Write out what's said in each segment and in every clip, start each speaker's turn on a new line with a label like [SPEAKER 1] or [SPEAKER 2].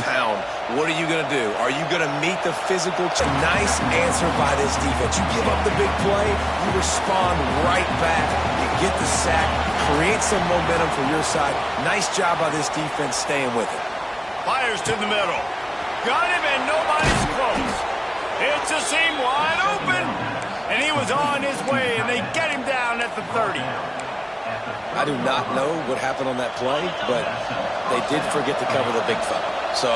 [SPEAKER 1] Pound. What are you going to do? Are you going to meet the physical? Nice answer by this defense. You give up the big play, you respond right back. You get the sack, create some momentum for your side. Nice job by this defense staying with it.
[SPEAKER 2] Fires to the middle. Got him, and nobody's close. It's a seam wide open. And he was on his way, and they get him down at the 30.
[SPEAKER 1] I do not know what happened on that play, but they did forget to cover the big fella. So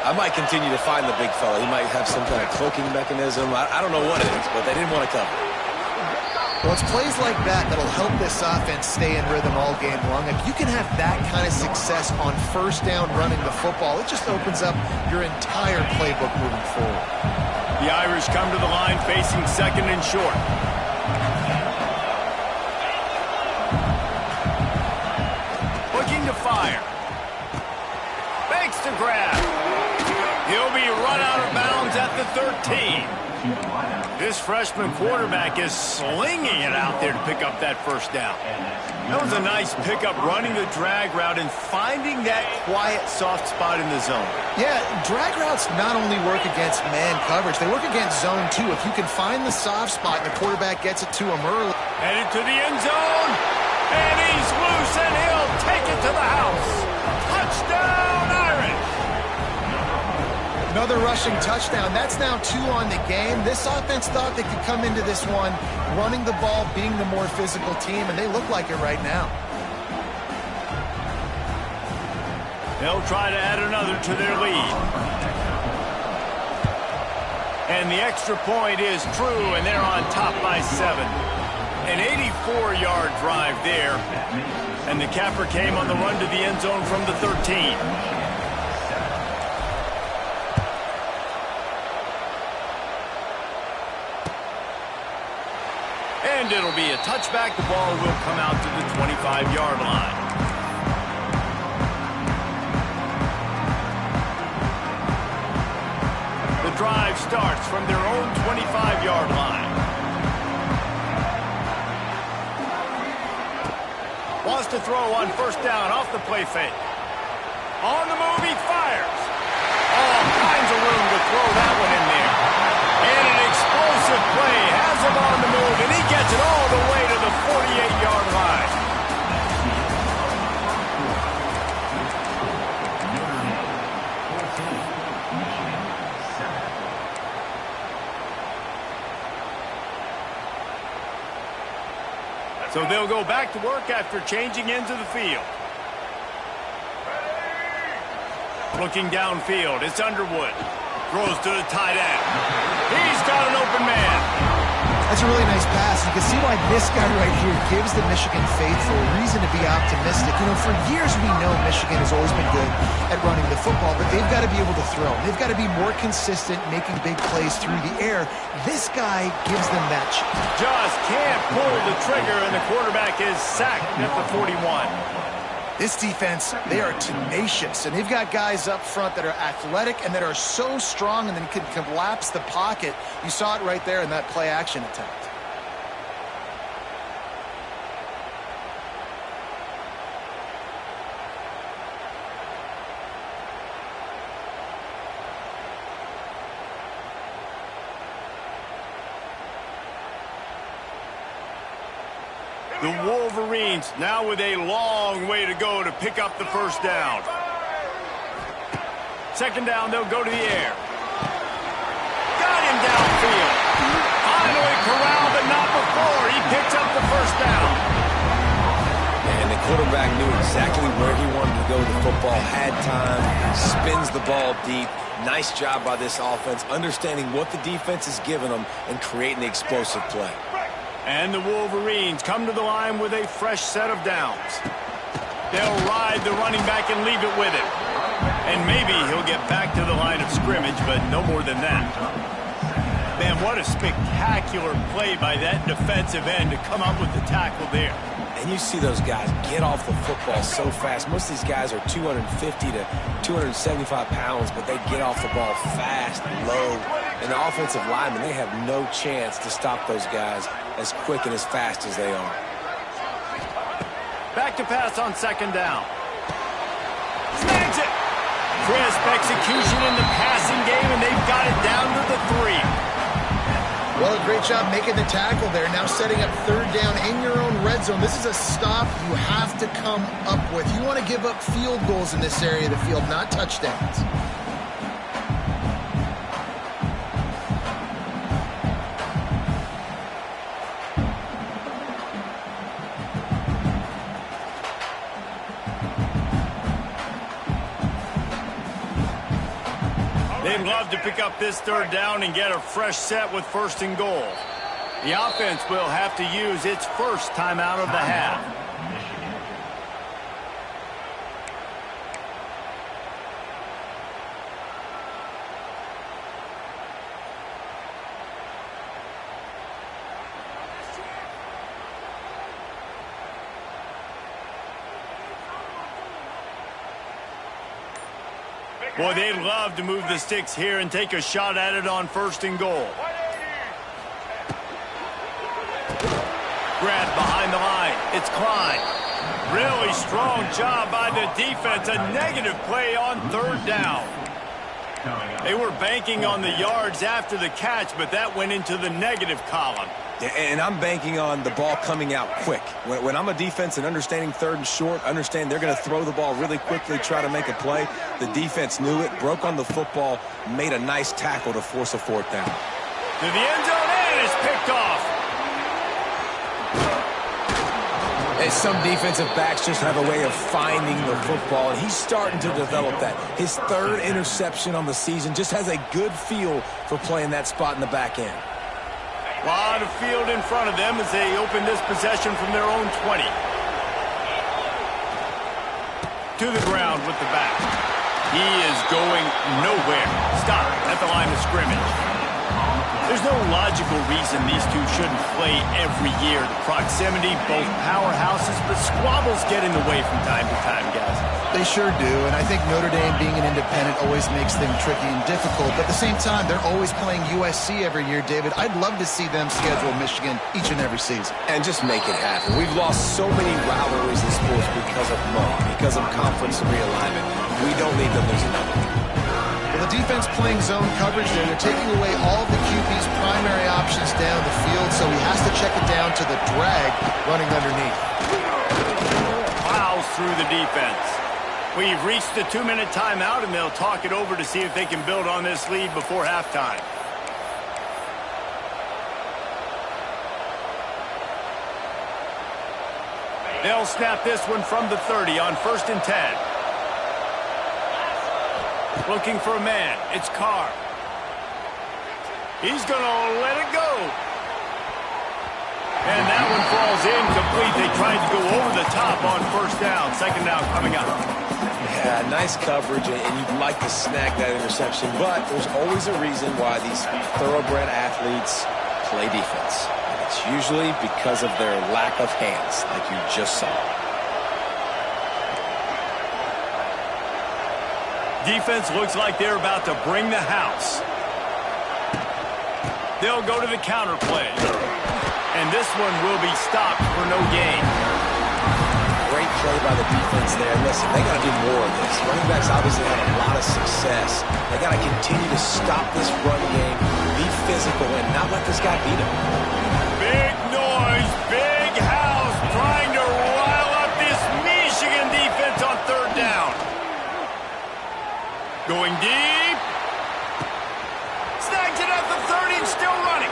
[SPEAKER 1] I might continue to find the big fella. He might have some kind of cloaking mechanism. I don't know what it is, but they didn't want to cover it.
[SPEAKER 3] Well, it's plays like that that'll help this offense stay in rhythm all game long. If you can have that kind of success on first down running the football, it just opens up your entire playbook moving forward.
[SPEAKER 2] The Irish come to the line facing second and short. Looking to fire. Fakes to grab. He'll be run out of bounds at the 13. This freshman quarterback is slinging it out there to pick up that first down. That was a nice pickup, running the drag route and finding that quiet, soft spot in the zone.
[SPEAKER 3] Yeah, drag routes not only work against man coverage, they work against zone too. If you can find the soft spot and the quarterback gets it to him early.
[SPEAKER 2] Headed to the end zone, and he's loose, and he'll take it to the house. Touchdown, Irish!
[SPEAKER 3] Another rushing touchdown. That's now 2 on the game. This offense thought they could come into this one running the ball, being the more physical team, and they look like it right now.
[SPEAKER 2] They'll try to add another to their lead. And the extra point is true, and they're on top by 7. An 84-yard drive there. And the capper came on the run to the end zone from the 13. And it'll be a touchback. The ball will come out to the 25-yard line. The drive starts from their own 25-yard line. Wants to throw on first down off the play fake. On the move, he fires. All kinds of room to throw that one in there. And an explosive play has him on the move, and he gets it all the way to the 48-yard line. So they'll go back to work after changing into the field. Looking downfield, it's Underwood. Throws to the tight end. He's got an open man.
[SPEAKER 3] That's a really nice pass. You can see why this guy right here gives the Michigan faithful a reason to be optimistic. You know, for years we know Michigan has always been good at running the football, but they've got to be able to throw. They've got to be more consistent, making big plays through the air. This guy gives them that chance.
[SPEAKER 2] Just can't pull the trigger, and the quarterback is sacked at the 41.
[SPEAKER 3] This defense, they are tenacious, and they've got guys up front that are athletic and that are so strong and then can collapse the pocket. You saw it right there in that play-action attempt.
[SPEAKER 2] The Wolverines now with a long way to go to pick up the first down. Second down, they'll go to the air. Got him downfield. Finally corralled, but not before. He picks up the first down.
[SPEAKER 1] And the quarterback knew exactly where he wanted to go with the football, had time, spins the ball deep. Nice job by this offense, understanding what the defense is giving them and creating the explosive play.
[SPEAKER 2] And the Wolverines come to the line with a fresh set of downs. They'll ride the running back and leave it with him. And maybe he'll get back to the line of scrimmage, but no more than that. Man, what a spectacular play by that defensive end to come up with the tackle there.
[SPEAKER 1] And you see those guys get off the football so fast. Most of these guys are 250 to 275 pounds, but they get off the ball fast, low. And the offensive linemen, they have no chance to stop those guys as quick and as fast as they are.
[SPEAKER 2] Back to pass on second down. Snags it. Crisp execution in the passing game, and they've got it down to the 3.
[SPEAKER 3] Well, great job making the tackle there. Now setting up third down in your own red zone. This is a stop you have to come up with. You want to give up field goals in this area of the field, not touchdowns.
[SPEAKER 2] They'd love to pick up this third down and get a fresh set with first and goal. The offense will have to use its first timeout of the half. Boy, they'd love to move the sticks here and take a shot at it on first and goal. Grab behind the line. It's Klein. Really strong job by the defense. A negative play on third down. They were banking on the yards after the catch, but that went into the negative column.
[SPEAKER 1] And I'm banking on the ball coming out quick. When I'm a defense and understanding third and short, understand they're going to throw the ball really quickly, try to make a play. The defense knew it, broke on the football, made a nice tackle to force a fourth down.
[SPEAKER 2] To the end zone, and it's picked off.
[SPEAKER 1] And some defensive backs just have a way of finding the football, and he's starting to develop that. His third interception on the season, just has a good feel for playing that spot in the back end.
[SPEAKER 2] A lot of field in front of them as they open this possession from their own 20. To the ground with the back. He is going nowhere. Stop at the line of scrimmage. There's no logical reason these two shouldn't play every year. The proximity, both powerhouses, but squabbles get in the way from time to time, guys.
[SPEAKER 3] They sure do, and I think Notre Dame being an independent always makes things tricky and difficult. But at the same time, they're always playing USC every year, David. I'd love to see them schedule Michigan each and every season.
[SPEAKER 1] And just make it happen. We've lost so many rivalries in sports because of money, because of conference realignment. We don't need to lose another one.
[SPEAKER 3] Well, the defense playing zone coverage there. They're taking away all the QB's primary options down the field, so he has to check it down to the drag running underneath.
[SPEAKER 2] Plows through the defense. We've reached the 2-minute timeout, and they'll talk it over to see if they can build on this lead before halftime. They'll snap this one from the 30 on 1st and 10. Looking for a man. It's Carr. He's going to let it go. And that one falls incomplete. They tried to go over the top on first down. Second down coming up.
[SPEAKER 1] Yeah, nice coverage, and you'd like to snag that interception, but there's always a reason why these thoroughbred athletes play defense. And it's usually because of their lack of hands, like you just saw.
[SPEAKER 2] Defense looks like they're about to bring the house. They'll go to the counter play. And this one will be stopped for no gain.
[SPEAKER 1] Great play by the defense there. Listen, they got to do more of this. Running backs obviously had a lot of success. They got to continue to stop this run game, be physical, and not let this guy beat him.
[SPEAKER 2] Big noise, big house, trying to rile up this Michigan defense on third down. Going deep. Snags it at the 30 and still running.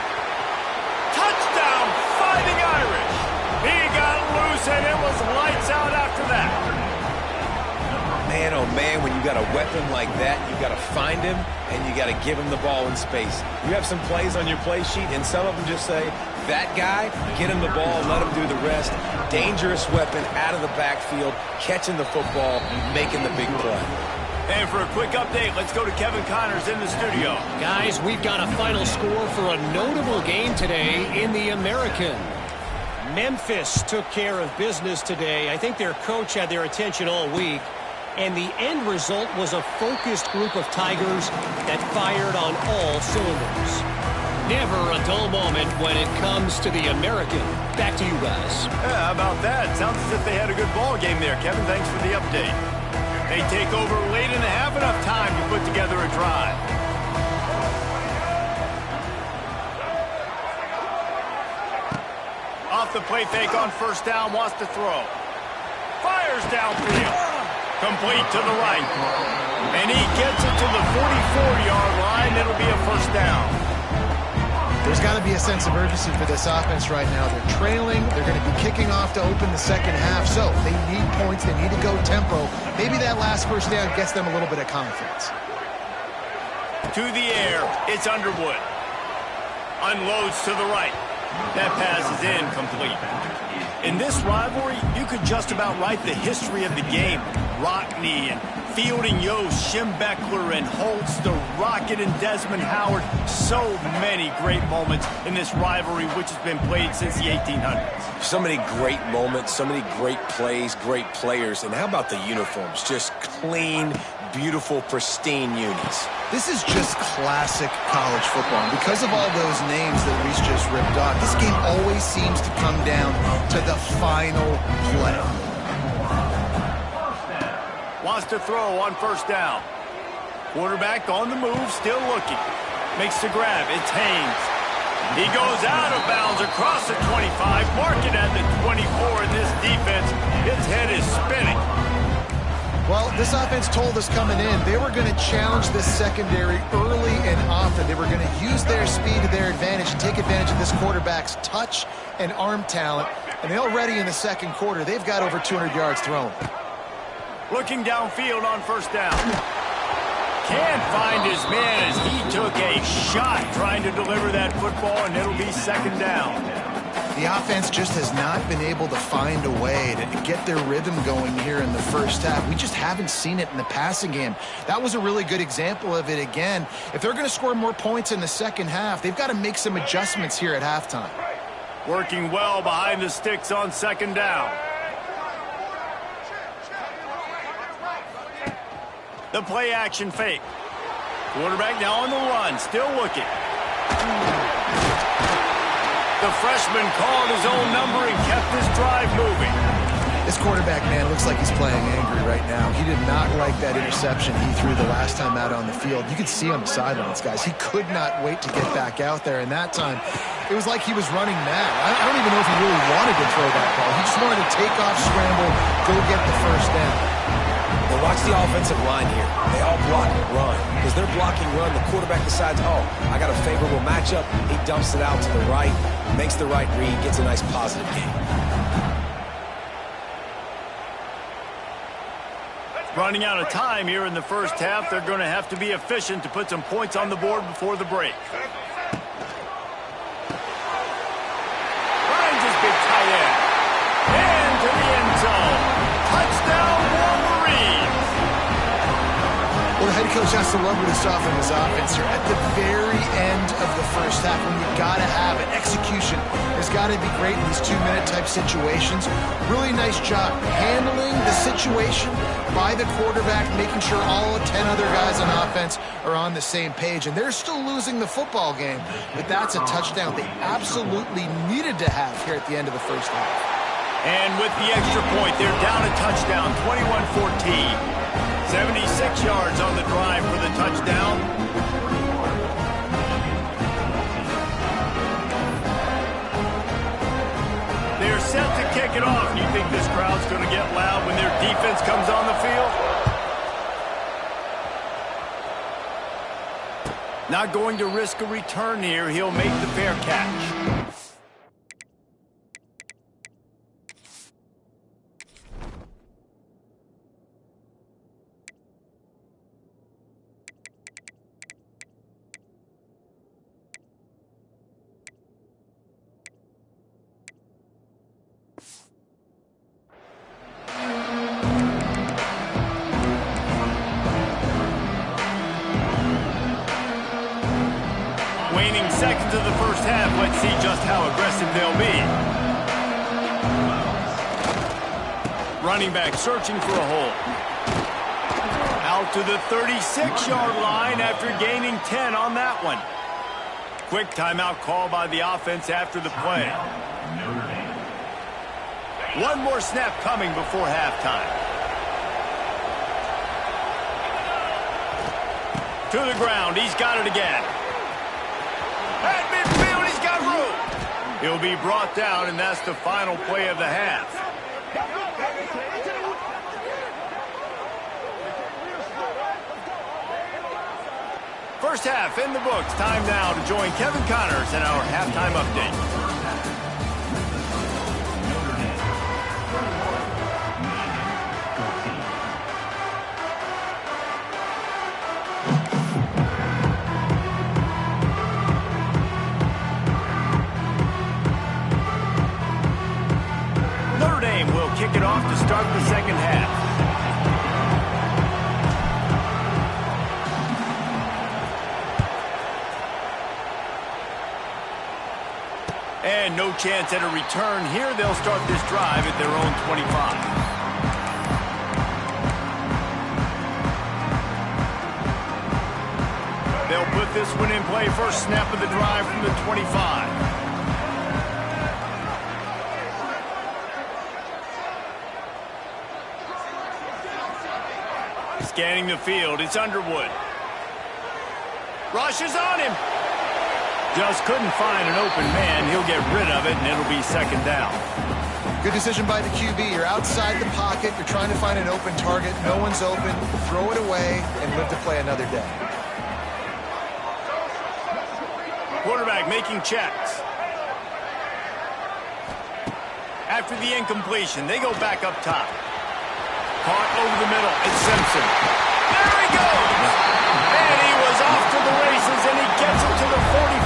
[SPEAKER 2] Touchdown, Fighting Irish. He got loose and it was lights out after that.
[SPEAKER 1] Man, oh man, when you got a weapon like that, you got to find him and you got to give him the ball in space. You have some plays on your play sheet and some of them just say, that guy, get him the ball, let him do the rest. Dangerous weapon out of the backfield, catching the football, making the big play.
[SPEAKER 2] And for a quick update, let's go to Kevin Connors in the studio.
[SPEAKER 4] Guys, we've got a final score for a notable game today in the American. Memphis took care of business today. I think their coach had their attention all week. And the end result was a focused group of Tigers that fired on all cylinders. Never a dull moment when it comes to the American. Back to you guys.
[SPEAKER 2] Yeah, how about that? Sounds as if they had a good ball game there, Kevin. Thanks for the update. They take over late in the half, enough time to put together a drive. Off the play fake on first down, wants to throw. Fires downfield. Complete to the right. And he gets it to the 44-yard line. It'll be a first down.
[SPEAKER 3] There's got to be a sense of urgency for this offense right now. They're trailing. They're going to be kicking off to open the second half. So they need points. They need to go tempo. Maybe that last first down gets them a little bit of confidence.
[SPEAKER 2] To the air. It's Underwood. Unloads to the right. That pass is incomplete. In this rivalry, you could just about write the history of the game. Rockney and Fielding Yost, Schembechler and Holtz, the Rocket and Desmond Howard. So many great moments in this rivalry, which has been played since the 1800s.
[SPEAKER 1] So many great moments, so many great plays, great players. And how about the uniforms? Just clean, beautiful, pristine unis.
[SPEAKER 3] This is just classic college football. And because of all those names that Reese just ripped off, this game always seems to come down to the final play.
[SPEAKER 2] Wants to throw on first down. Quarterback on the move, still looking. Makes the grab. It's Haynes. He goes out of bounds across the 25, marking at the 24, and this defense, its head is spinning.
[SPEAKER 3] Well, this offense told us coming in they were going to challenge this secondary early and often. They were going to use their speed to their advantage and take advantage of this quarterback's touch and arm talent. And they already in the second quarter, they've got over 200 yards thrown.
[SPEAKER 2] Looking downfield on first down. Can't find his man as he took a shot trying to deliver that football, and it'll be second down.
[SPEAKER 3] The offense just has not been able to find a way to get their rhythm going here in the first half. We just haven't seen it in the passing game. That was a really good example of it again. If they're going to score more points in the second half, they've got to make some adjustments here at halftime.
[SPEAKER 2] Working well behind the sticks on second down. The play action fake. Quarterback now on the run, still looking. The freshman called his own number and kept this drive moving.
[SPEAKER 3] This quarterback, man, looks like he's playing angry right now. He did not like that interception he threw the last time out on the field. You could see on the sidelines, guys. He could not wait to get back out there. And that time, it was like he was running mad. I don't even know if he really wanted to throw that ball. He just wanted to take off, scramble, go get the first down.
[SPEAKER 1] Well, watch the offensive line here. They all block and run. Because they're blocking run, the quarterback decides, oh, I got a favorable matchup. He dumps it out to the right, makes the right read, gets a nice positive gain.
[SPEAKER 2] Running out of time here in the first half. They're going to have to be efficient to put some points on the board before the break. Finds his big tight end. And to the end zone. Touchdown, Wolverines!
[SPEAKER 3] Well, the head coach has to love what he saw from his offense here. At the very end of the first half, when you got to have it, execution has got to be great in these two-minute type situations. Really nice job handling the situation by the quarterback, making sure all 10 other guys on offense are on the same page. And they're still losing the football game, but that's a touchdown they absolutely needed to have here at the end of the first half.
[SPEAKER 2] And with the extra point, they're down a touchdown, 21-14. 76 yards on the drive for the touchdown. They're set to kick it off. And you think this crowd's going to get loud when their defense comes on the field? Not going to risk a return here. He'll make the fair catch. Waning seconds of the first half. Let's see just how aggressive they'll be. Running back searching for a hole. Out to the 36-yard line after gaining 10 on that one. quick timeout call by the offense after the play. One more snap coming before halftime. To the ground. He's got it again. At midfield, he's got room. He'll be brought down, and that's the final play of the half. First half in the books. Time now to join Kevin Connors in our halftime update. Notre Dame will kick it off to start the second half. And no chance at a return here. They'll start this drive at their own 25. They'll put this one in play. First snap of the drive from the 25. Scanning the field. It's Underwood. Rush is on him. Just couldn't find an open man. He'll get rid of it, and it'll be second down.
[SPEAKER 3] Good decision by the QB. You're outside the pocket. You're trying to find an open target. No one's open. Throw it away and live to play another day.
[SPEAKER 2] Quarterback making checks. After the incompletion, they go back up top. Caught over the middle. It's Simpson. There he goes! And he was off to the races, and he gets it to the 45.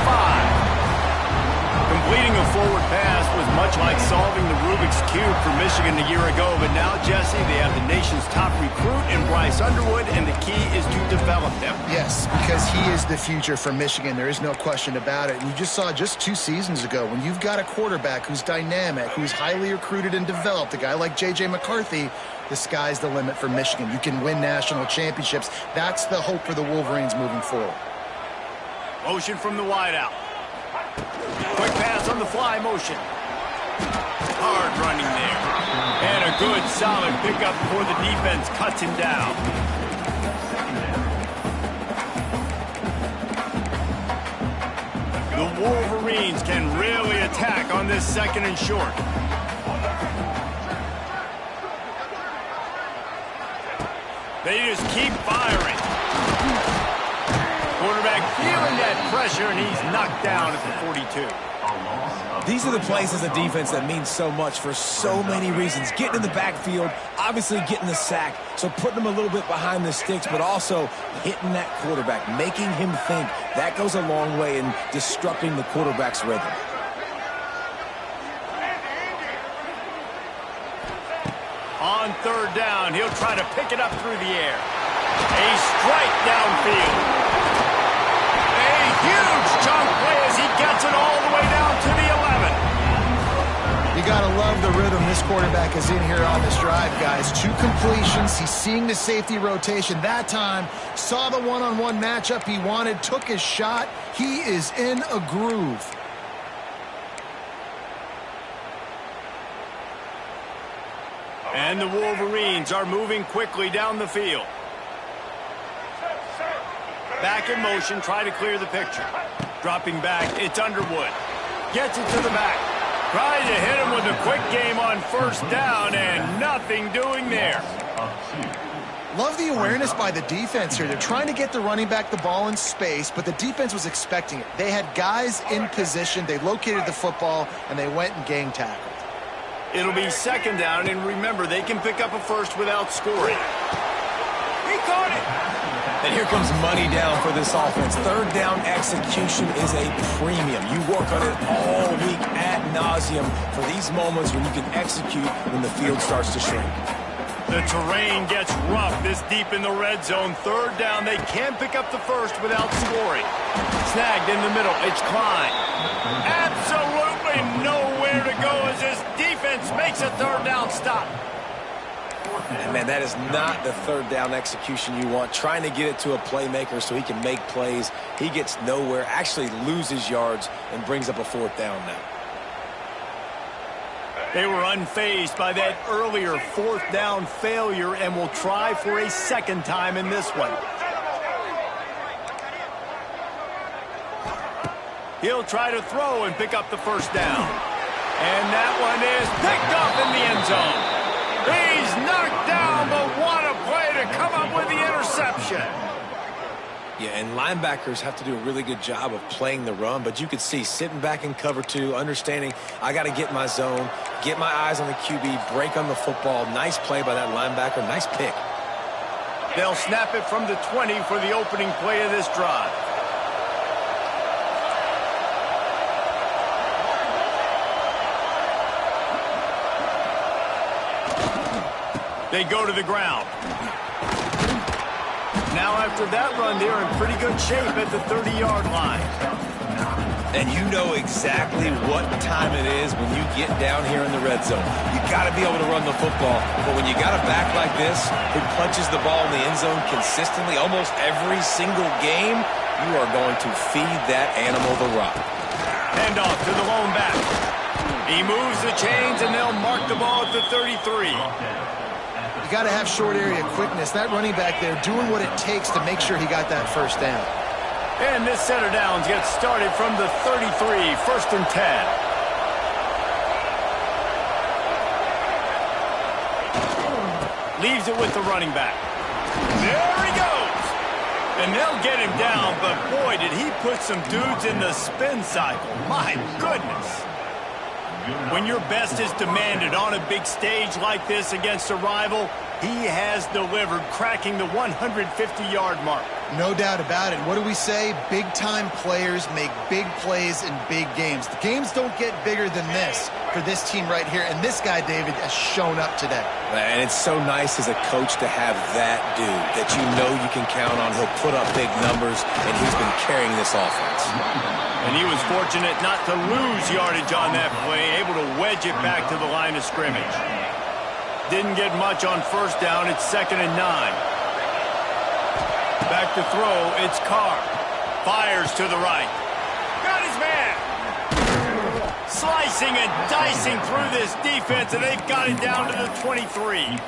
[SPEAKER 2] Completing a forward pass was much like solving the Rubik's Cube for Michigan a year ago, but now, Jesse, they have the nation's top recruit in Bryce Underwood, and the key is to develop him.
[SPEAKER 3] Yes, because he is the future for Michigan. There is no question about it. And you just saw just 2 seasons ago, when you've got a quarterback who's dynamic, who's highly recruited and developed, a guy like J.J. McCarthy, the sky's the limit for Michigan. You can win national championships. That's the hope for the Wolverines moving forward.
[SPEAKER 2] Motion from the wideout. Quick pass on the fly motion. Hard running there. And a good, solid pickup before the defense cuts him down. The Wolverines can really attack on this second and short. They just keep firing. Quarterback feeling that pressure, and he's knocked down at the 42.
[SPEAKER 1] These are the plays as a defense that mean so much for so many reasons. Getting in the backfield, obviously getting the sack, so putting him a little bit behind the sticks, but also hitting that quarterback, making him think. That goes a long way in disrupting the quarterback's rhythm.
[SPEAKER 2] On third down, he'll try to pick it up through the air. A strike downfield. A huge chunk play as he gets it all the way down to the 11.
[SPEAKER 3] You got to love the rhythm this quarterback is in here on this drive, guys. 2 completions. He's seeing the safety rotation. That time, saw the one-on-one matchup he wanted, took his shot. He is in a groove.
[SPEAKER 2] And the Wolverines are moving quickly down the field. Back in motion, try to clear the picture. Dropping back, it's Underwood. Gets it to the back. Tries to hit him with a quick game on first down, and nothing doing there.
[SPEAKER 3] Love the awareness by the defense here. They're trying to get the running back the ball in space, but the defense was expecting it. They had guys in position. They located the football, and they went and gang tackled.
[SPEAKER 2] It'll be second down, and remember, they can pick up a first without scoring. He caught it!
[SPEAKER 1] And here comes money down for this offense. Third down execution is a premium. You work on it all week ad nauseum for these moments when you can execute when the field starts to shrink.
[SPEAKER 2] The terrain gets rough this deep in the red zone. Third down, they can't pick up the first without scoring. Snagged in the middle, it's Klein. Absolutely nowhere to go as this defense makes a third down stop.
[SPEAKER 1] And man, that is not the third down execution you want. Trying to get it to a playmaker so he can make plays. He gets nowhere, actually loses yards, and brings up a fourth down now.
[SPEAKER 2] They were unfazed by that earlier fourth down failure and will try for a second time in this one. He'll try to throw and pick up the first down. And that one is picked up in the end zone. He's knocked down, but what a play to come up with the interception.
[SPEAKER 1] Yeah, and linebackers have to do a really good job of playing the run, but you could see sitting back in cover two, understanding I got to get my zone, get my eyes on the QB, break on the football. Nice play by that linebacker. Nice pick.
[SPEAKER 2] They'll snap it from the 20 for the opening play of this drive. They go to the ground. Now after that run, they're in pretty good shape at the 30-yard line.
[SPEAKER 1] And you know exactly what time it is when you get down here in the red zone. You got to be able to run the football, but when you got a back like this who punches the ball in the end zone consistently almost every single game, you are going to feed that animal the rock.
[SPEAKER 2] Hand off to the lone back. He moves the chains, and they'll mark the ball at the 33.
[SPEAKER 3] You got to have short area quickness. That running back there doing what it takes to make sure he got that first down.
[SPEAKER 2] And this set of downs gets started from the 33, 1st and 10. Leaves it with the running back. There he goes. And they'll get him down, but boy, did he put some dudes in the spin cycle. My goodness. When your best is demanded on a big stage like this against a rival, he has delivered, cracking the 150-yard mark.
[SPEAKER 3] No doubt about it. What do we say? Big-time players make big plays in big games. The games don't get bigger than this for this team right here, and this guy, David, has shown up today.
[SPEAKER 1] And it's so nice as a coach to have that dude that you know you can count on. He'll put up big numbers, and he's been carrying this offense.
[SPEAKER 2] And he was fortunate not to lose yardage on that play, able to wedge it back to the line of scrimmage. Didn't get much on first down. It's 2nd and 9. Back to throw. It's Carr. Fires to the right. Got his man. Slicing and dicing through this defense, and they've got it down to the 23.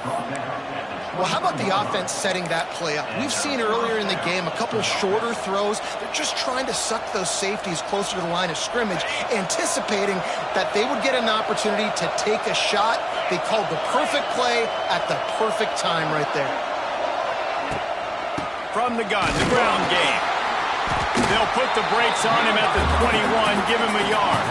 [SPEAKER 3] Well, how about the offense setting that play up? We've seen earlier in the game a couple shorter throws. They're just trying to suck those safeties closer to the line of scrimmage, anticipating that they would get an opportunity to take a shot. They called the perfect play at the perfect time right there.
[SPEAKER 2] From the gun, the ground game. They'll put the brakes on him at the 21, give him a yard.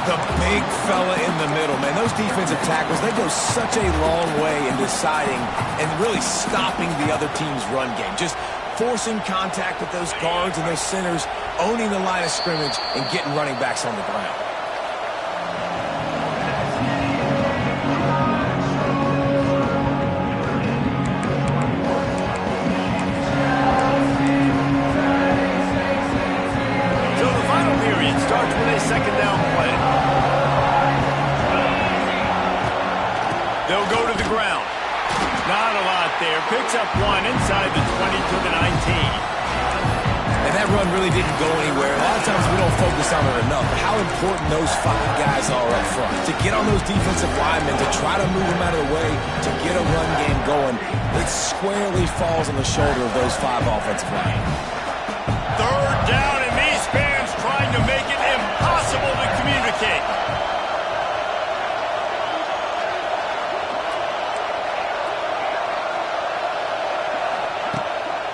[SPEAKER 1] The big fella in the middle, man. Those defensive tackles, they go such a long way in deciding and really stopping the other team's run game. Just forcing contact with those guards and those centers, owning the line of scrimmage, and getting running backs on the ground.
[SPEAKER 2] So the final period starts with a 2nd down play. They'll go to the ground. Not a lot there. Picks up one inside the 20 to the 19.
[SPEAKER 1] And that run really didn't go anywhere. A lot of times we don't focus on it enough, but how important those 5 guys are up front. To get on those defensive linemen, to try to move them out of the way, to get a run game going, it squarely falls on the shoulder of those 5 offensive linemen.
[SPEAKER 2] 3rd down, and these fans trying to make it impossible to communicate.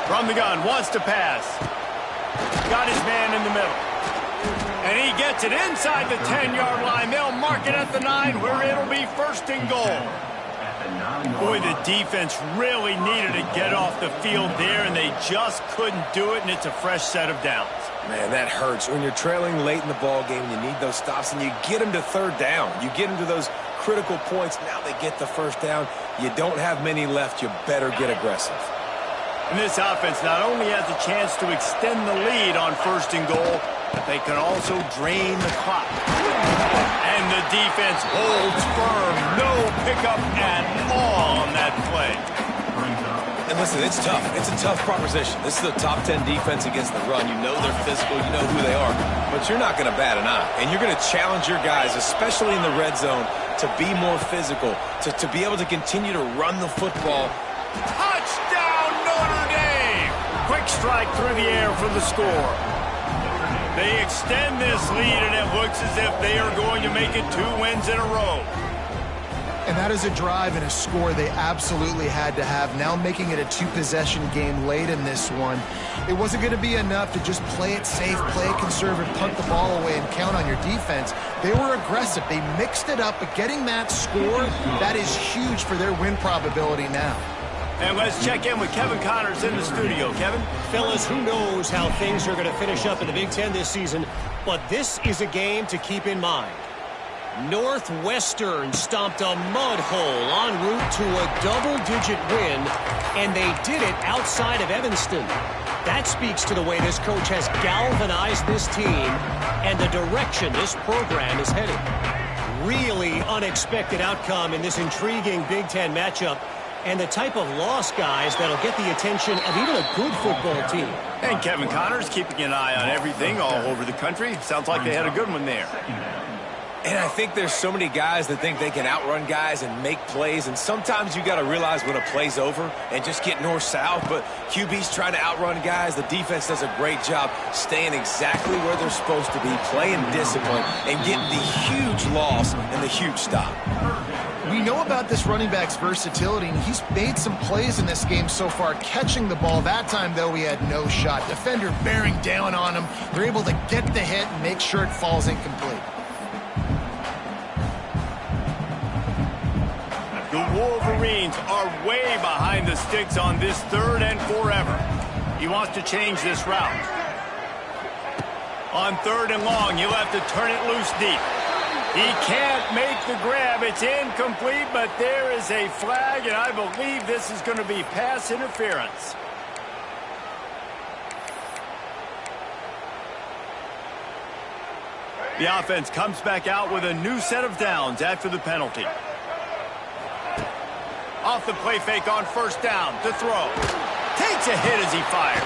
[SPEAKER 2] From the gun, wants to pass. Got his man in the middle. And he gets it inside the 10-yard line. They'll mark it at the 9, where it'll be 1st and goal. Boy, the defense really needed to get off the field there, and they just couldn't do it, and it's a fresh set of downs.
[SPEAKER 1] Man, that hurts. When you're trailing late in the ball game, you need those stops, and you get them to 3rd down. You get them to those critical points. Now they get the 1st down. You don't have many left. You better get aggressive.
[SPEAKER 2] And this offense not only has a chance to extend the lead on 1st and goal, They can also drain the clock. And the defense holds firm. No pickup at all on that play.
[SPEAKER 1] And listen, it's tough. It's a tough proposition. This is the top 10 defense against the run. You know they're physical. You know who they are. But you're not going to bat an eye. And you're going to challenge your guys, especially in the red zone, to be more physical, to be able to continue to run the football.
[SPEAKER 2] Touchdown, Notre Dame! Quick strike through the air for the score. They extend this lead, and it looks as if they are going to make it 2 wins in a row.
[SPEAKER 3] And that is a drive and a score they absolutely had to have. Now making it a 2-possession game late in this one. It wasn't going to be enough to just play it safe, play it conservative, punt the ball away, and count on your defense. They were aggressive. They mixed it up, but getting that score, that is huge for their win probability now.
[SPEAKER 2] And let's check in with Kevin Connors in the studio. Kevin?
[SPEAKER 4] Fellas, who knows how things are going to finish up in the Big Ten this season, but this is a game to keep in mind. Northwestern stomped a mud hole en route to a double-digit win, and they did it outside of Evanston. That speaks to the way this coach has galvanized this team and the direction this program is headed. Really unexpected outcome in this intriguing Big Ten matchup, and the type of loss, guys, that'll get the attention of even a good football team.
[SPEAKER 2] And Kevin Connors keeping an eye on everything all over the country. Sounds like they had a good one there.
[SPEAKER 1] And I think there's so many guys that think they can outrun guys and make plays, and sometimes you got to realize when a play's over and just get north-south, but QB's trying to outrun guys. The defense does a great job staying exactly where they're supposed to be, playing discipline, and getting the huge loss and the huge stop.
[SPEAKER 3] We know about this running back's versatility, and he's made some plays in this game so far, catching the ball. That time, though, he had no shot. Defender bearing down on him. They're able to get the hit and make sure it falls incomplete.
[SPEAKER 2] The Wolverines are way behind the sticks on this 3rd and forever. He wants to change this route. On 3rd and long, he'll have to turn it loose deep. He can't make the grab. It's incomplete, but there is a flag, and I believe this is going to be pass interference. The offense comes back out with a new set of downs after the penalty. Off the play fake on 1st down to throw. Takes a hit as he fires.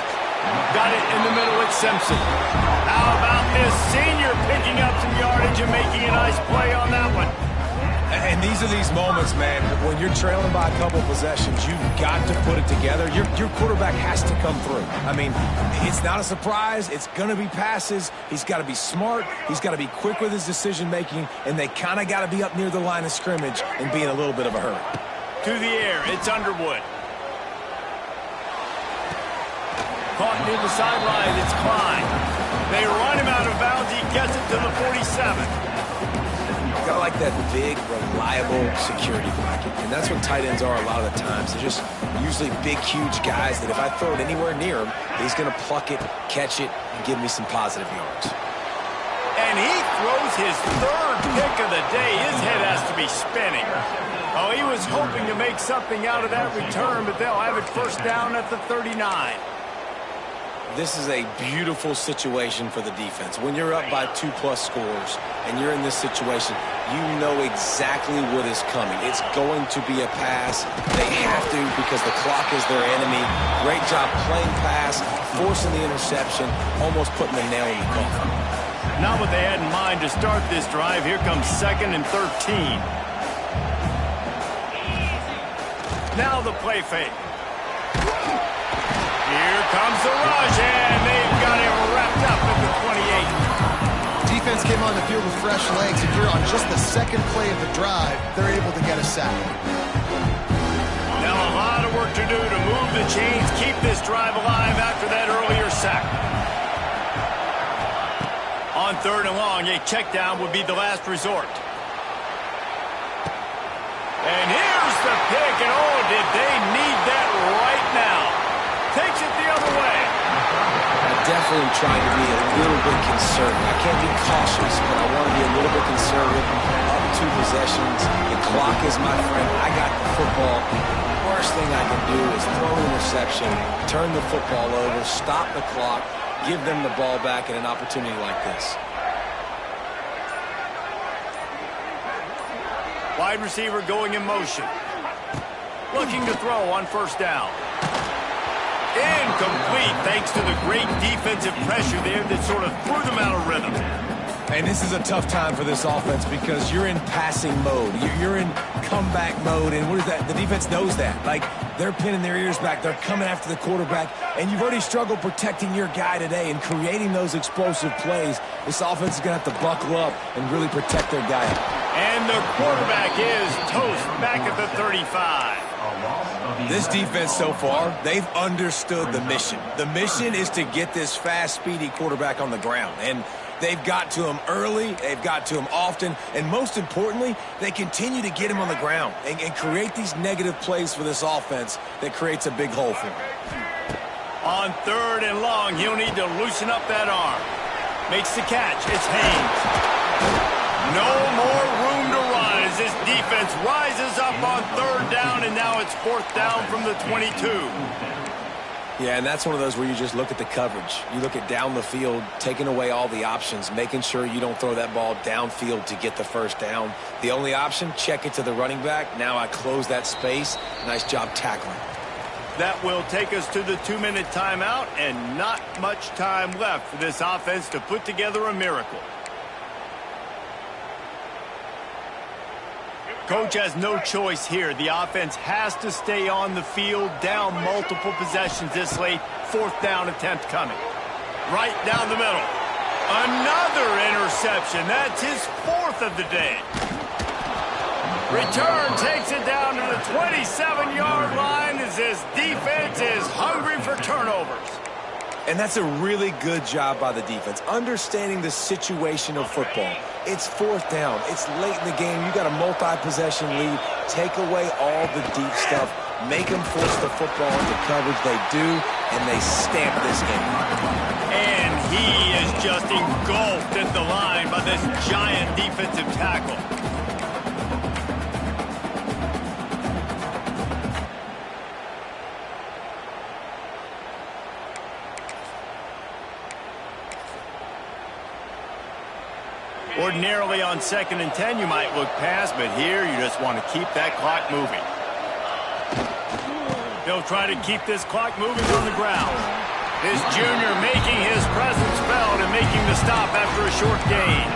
[SPEAKER 2] Got it in the middle with Simpson. How about this senior picking up some yardage and making a nice play on that one?
[SPEAKER 1] And these are these moments, man, when you're trailing by a couple possessions, you've got to put it together. Your quarterback has to come through. I mean, it's not a surprise. It's going to be passes. He's got to be smart. He's got to be quick with his decision-making, and they kind of got to be up near the line of scrimmage and be in a little bit of a hurry.
[SPEAKER 2] To the air, it's Underwood. Caught near the sideline, it's Klein. They run him out of bounds, he gets it to the 47.
[SPEAKER 1] Gotta like that big, reliable security blanket. And that's what tight ends are a lot of the times. They're just usually big, huge guys that if I throw it anywhere near him, he's gonna pluck it, catch it, and give me some positive yards.
[SPEAKER 2] And he throws his 3rd pick of the day. His head has to be spinning. Oh, he was hoping to make something out of that return, but they'll have it 1st down at the 39.
[SPEAKER 1] This is a beautiful situation for the defense. When you're up by 2+ scores and you're in this situation, you know exactly what is coming. It's going to be a pass. They have to because the clock is their enemy. Great job playing pass, forcing the interception, almost putting the nail in the coffin.
[SPEAKER 2] Not what they had in mind to start this drive. Here comes 2nd and 13. Now the play fake. Here comes the rush, and they've got him wrapped up at the 28.
[SPEAKER 3] Defense came on the field with fresh legs, and here on just the 2nd play of the drive, they're able to get a sack.
[SPEAKER 2] Now a lot of work to do to move the chains, keep this drive alive after that earlier sack. On 3rd and long, a check down would be the last resort. And here's the pick, and oh, did they need that right now. Takes it the other way.
[SPEAKER 1] I definitely am trying to be a little bit conservative. I can't be cautious, but I want to be a little bit conservative. Up 2 possessions. The clock is my friend. I got the football. The worst thing I can do is throw an interception, turn the football over, stop the clock, give them the ball back in an opportunity like this.
[SPEAKER 2] Wide receiver going in motion. Looking to throw on first down. Incomplete thanks to the great defensive pressure there that sort of threw them out of rhythm.
[SPEAKER 1] And this is a tough time for this offense because you're in passing mode. You're in comeback mode, and what is that? The defense knows that. Like, they're pinning their ears back. They're coming after the quarterback, and you've already struggled protecting your guy today and creating those explosive plays. This offense is going to have to buckle up and really protect their guy.
[SPEAKER 2] And the quarterback is toast back at the 35.
[SPEAKER 1] This defense so far, they've understood the mission. The mission is to get this fast, speedy quarterback on the ground. And they've got to him early, they've got to him often, and most importantly, they continue to get him on the ground and create these negative plays for this offense that creates a big hole for him.
[SPEAKER 2] On 3rd and long, he'll need to loosen up that arm. Makes the catch. It's Haynes. No more room to run as this defense rises up on 3rd down, and now it's 4th down from the 22.
[SPEAKER 1] Yeah, and that's one of those where you just look at the coverage. You look at down the field, taking away all the options, making sure you don't throw that ball downfield to get the first down. The only option, check it to the running back. Now I close that space. Nice job tackling.
[SPEAKER 2] That will take us to the 2-minute timeout, and not much time left for this offense to put together a miracle. Coach has no choice here. The offense has to stay on the field, down multiple possessions this late. 4th down attempt coming. Right down the middle. Another interception. That's his 4th of the day. Return takes it down to the 27-yard line as this defense is hungry for turnovers.
[SPEAKER 1] And that's a really good job by the defense, understanding the situation of football. It's 4th down. It's late in the game. You got a multi-possession lead. Take away all the deep stuff. Make them force the football into coverage. They do, and they stamp this game.
[SPEAKER 2] And he is just engulfed at the line by this giant defensive tackle. Ordinarily on 2nd and 10, you might look past, but here you just want to keep that clock moving. They'll try to keep this clock moving on the ground. This junior making his presence felt and making the stop after a short gain.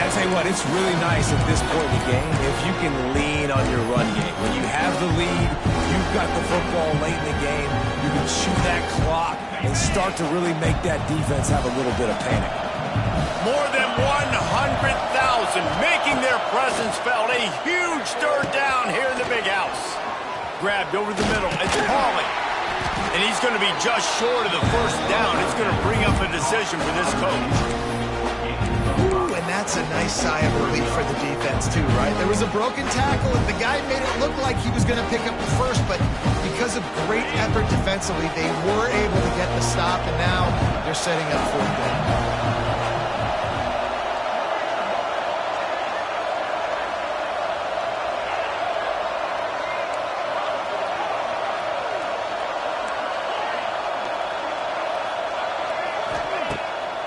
[SPEAKER 1] I'll tell you what, it's really nice at this point in the game if you can lean on your run game. When you have the lead, you've got the football late in the game, you can chew that clock and start to really make that defense have a little bit of panic.
[SPEAKER 2] More than 100,000 making their presence felt. A huge 3rd down here in the big house. Grabbed over the middle. It's Pauly. And he's going to be just short of the 1st down. It's going to bring up a decision for this coach.
[SPEAKER 3] Ooh, and that's a nice sigh of relief for the defense too, right? There was a broken tackle, and the guy made it look like he was going to pick up the first, but because of great effort defensively, they were able to get the stop, and now they're setting up 4th down.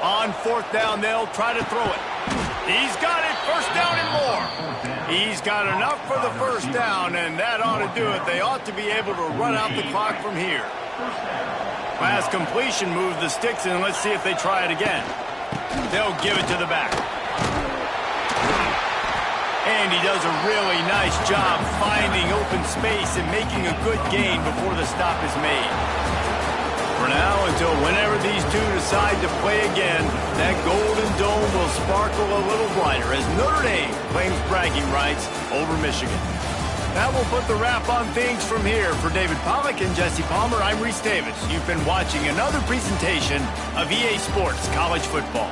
[SPEAKER 2] On 4th down, they'll try to throw it. He's got it. 1st down and more. He's got enough for the 1st down, and that ought to do it. They ought to be able to run out the clock from here. Pass completion, move the sticks, and let's see if they try it again. They'll give it to the back. And he does a really nice job finding open space and making a good gain before the stop is made. For now, until whenever these two decide to play again, that Golden Dome will sparkle a little brighter as Notre Dame claims bragging rights over Michigan. That will put the wrap on things from here. For David Pollack and Jesse Palmer, I'm Reese Davis. You've been watching another presentation of EA Sports College Football.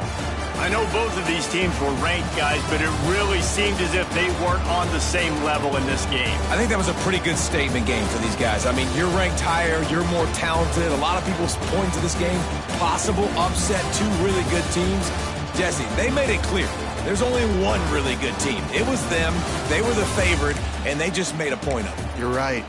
[SPEAKER 2] I know both of these teams were ranked, guys, but it really seemed as if they weren't on the same level in this game.
[SPEAKER 1] I think that was a pretty good statement game for these guys. I mean, you're ranked higher, you're more talented. A lot of people point to this game, possible upset, 2 really good teams. Jesse, they made it clear. There's only one really good team. It was them. They were the favorite, and they just made a point of it.
[SPEAKER 3] You're right.